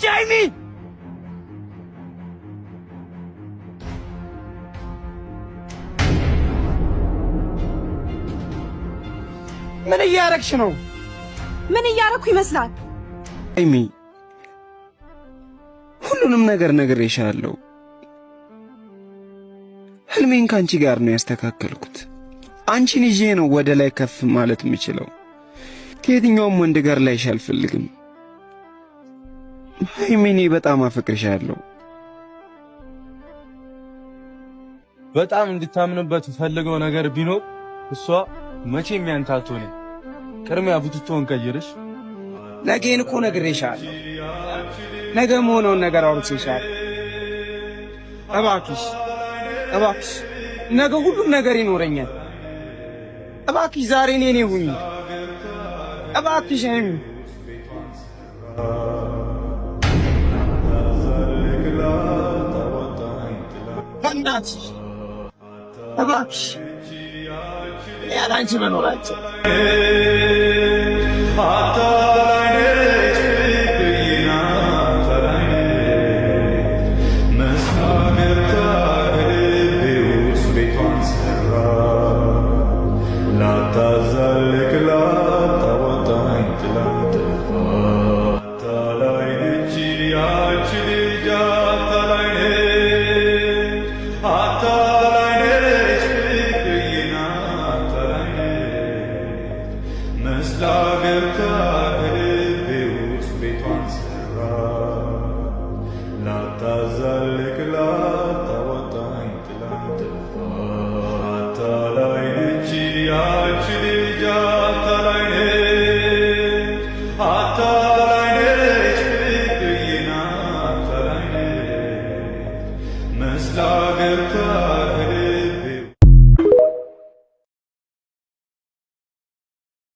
አንቺ ሃይሚ ምን እያረግሽ ነው? ምን እያረኩ ይመስላል? ሃይሚ ሁሉንም ነገር ነግሬሻለሁ። ህልሜን ካንቺ ጋር ነው ያስተካከልኩት። አንቺን ይዤ ነው ወደ ላይ ከፍ ማለት የምችለው። ከየትኛውም ወንድ ጋር ላይሽ አልፈልግም። ሃይሚ እኔ በጣም አፈቅርሻለሁ። በጣም እንድታምንበት ፈልገው ነገር ቢኖር እሷ መቼም ያንተ አትሆንም። ቅድሚያ ቡትቶን ቀይርሽ። ነገን እኮ ነግሬሻለሁ። ነገ መሆነውን ነገር አውርቼሻለሁ። እባክሽ እባክሽ ነገ ሁሉም ነገር ይኖረኛል። እባክሽ ዛሬ እኔ ሁኚ። እባክሽ ሃይሚ በእናትሽ እባክሽ ያለ አንቺ መኖራቸው Mesla